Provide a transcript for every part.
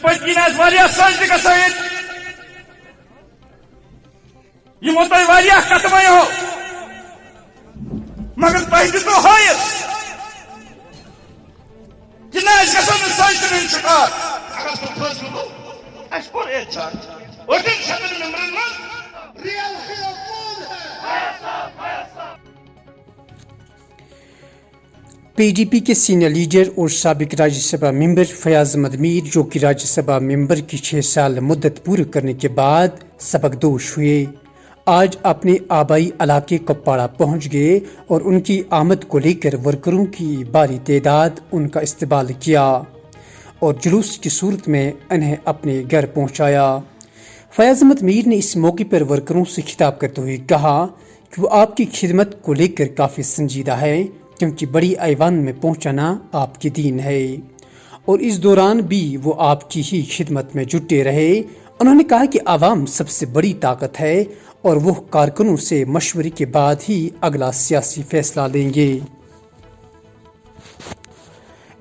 पत्किन सजद गसत यमो तुम कदम हो मगर तुम दितो हयत कि ना गो सजद शिकार अगर सो फैसलो गो अस कोर एहतजाज और 7 मेंबरन में रियल हीरो कौन है? पीडीपी के सीनियर लीडर और साबिक राज्यसभा मेंबर फयाज अहमद मीर, जो कि राज्यसभा मेंबर की 6 साल मुद्दत पूरी करने के बाद सबकदोश हुए, आज अपने आबाई इलाके कप्पाड़ा पहुंच गए और उनकी आमद को लेकर वर्करों की भारी तादाद उनका इस्तकबाल किया और जुलूस की सूरत में उन्हें अपने घर पहुंचाया। फयाज अहमद मीर ने इस मौके पर वर्करों से खिताब करते हुए कहा कि वो आपकी खिदमत को लेकर काफ़ी संजीदा है, क्योंकि बड़ी ऐवान में पहुंचाना आपकी दीन है, और इस दौरान भी वो आपकी ही खिदमत में जुटे रहे। उन्होंने कहा कि आवाम सबसे बड़ी ताकत है और वो कारकुनों से मशवरे के बाद ही अगला सियासी फैसला लेंगे।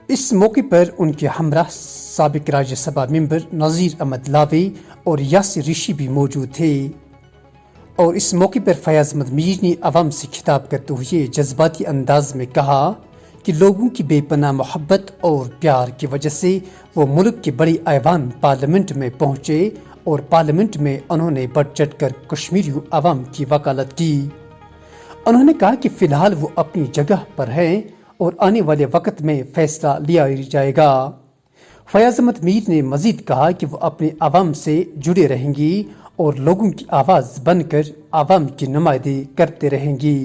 इस मौके पर उनके हमरा साबिक राज्यसभा मेंबर नज़ीर अहमद लावे और यासिर ऋषि भी मौजूद थे। और इस मौके पर फयाज अहमद मीर ने अवाम से खिताब करते हुए जज्बाती अंदाज में कहा कि लोगों की बेपनाह मोहब्बत और प्यार की वजह से वो मुल्क के बड़े ऐवान पार्लियामेंट में पहुंचे और पार्लियामेंट में उन्होंने बढ़ चढ़ कर कश्मीरी अवाम की वकालत की। उन्होंने कहा कि फिलहाल वो अपनी जगह पर हैं और आने वाले वक्त में फैसला लिया जाएगा। फयाज अहमद मीर ने मजीद कहा कि वो अपने अवाम से जुड़े रहेंगी और लोगों की आवाज बनकर आवाम की नुमाइंदगी करते रहेंगी।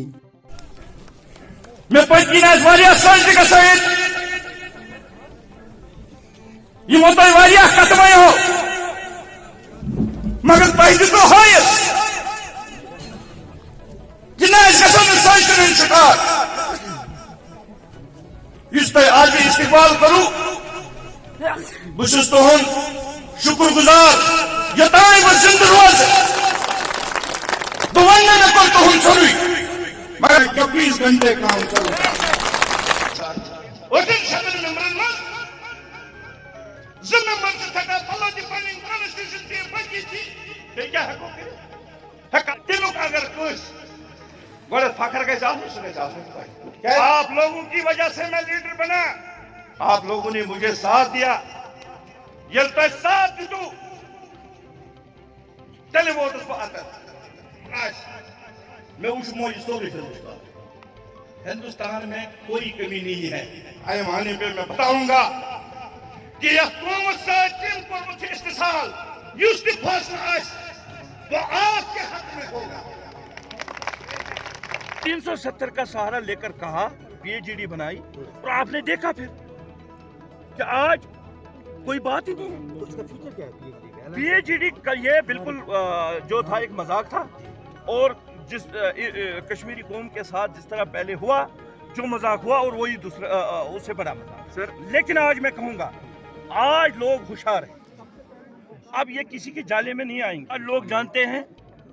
मैं पत्किन सजद गसत यमो तुम कदम हो मगर तुम दितो हयत कि ना गो सजद शिकार आज इस्तकबाल करूं तुहद शुक्र गुजार योतान बह जिंद रोज बह वन मे कोर तुहद सोनुई मगर 24 घंटे काम करूं और 7 मेंबरन में ज मेंबर से थका फॉलो द फॉलोइंग कॉन्स्टिट्यूशन के बची थी बे क्या हको हक दिलो अगर कुछ बड़े फखर के जासूस आप लोगों की वजह से मैं लीडर बना, आप लोगों ने मुझे साथ दिया, ये तो साथ दू चले वो तो आज मैं उस मोदी सोरी हिंदुस्तान में कोई कमी नहीं है। आए आने पे मैं बताऊंगा कि यह कौम से इस्तेसाल फैसला वो आपके हक में होगा। 370 का सहारा लेकर कहा पीएचडी बनाई और आपने देखा फिर कि आज कोई बात ही नहीं है। तो इसका फ्यूचर क्या है? पीएचडी का ये बिल्कुल जो था एक मजाक था, और जिस कश्मीरी कौम के साथ जिस तरह पहले हुआ जो मजाक हुआ और वही दूसरा उससे बड़ा मजाक सर। लेकिन आज मैं कहूँगा आज लोग होशियार हैं, अब ये किसी के जाले में नहीं आएंगे। आज लोग जानते हैं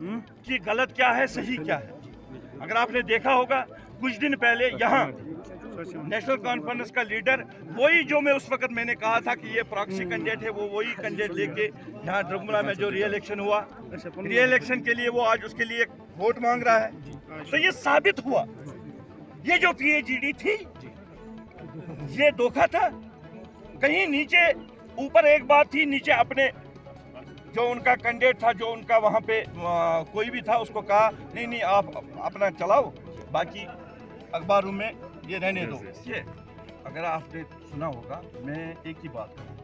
कि गलत क्या है सही क्या है। अगर आपने देखा होगा कुछ दिन पहले यहाँ नेशनल कॉन्फ्रेंस का लीडर वही जो मैं उस वक्त मैंने कहा था कि ये प्रॉक्सी कैंडिडेट है, वो वही कैंडिडेट लेके यहाँ ड्रगमुला में जो री इलेक्शन हुआ, री इलेक्शन के लिए वो आज उसके लिए वोट मांग रहा है। तो ये साबित हुआ ये जो पीएचडी थी ये धोखा था। कहीं नीचे ऊपर एक बात थी, नीचे अपने जो उनका कैंडिडेट था, जो उनका वहाँ पे कोई भी था, उसको कहा नहीं नहीं आप अपना चलाओ, बाकी अखबारों में ये रहने दो। ये अगर आपने सुना होगा, मैं एक ही बात कहूँ,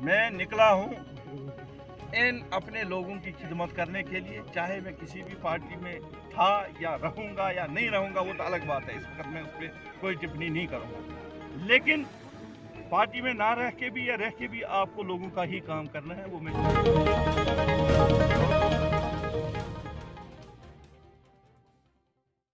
मैं निकला हूँ इन अपने लोगों की खिदमत करने के लिए, चाहे मैं किसी भी पार्टी में था या रहूँगा या नहीं रहूँगा वो तो अलग बात है, इस वक्त मैं उस पर कोई टिप्पणी नहीं करूँगा। लेकिन पार्टी में ना रह के भी या रह के भी आपको लोगों का ही काम करना है, वो मैं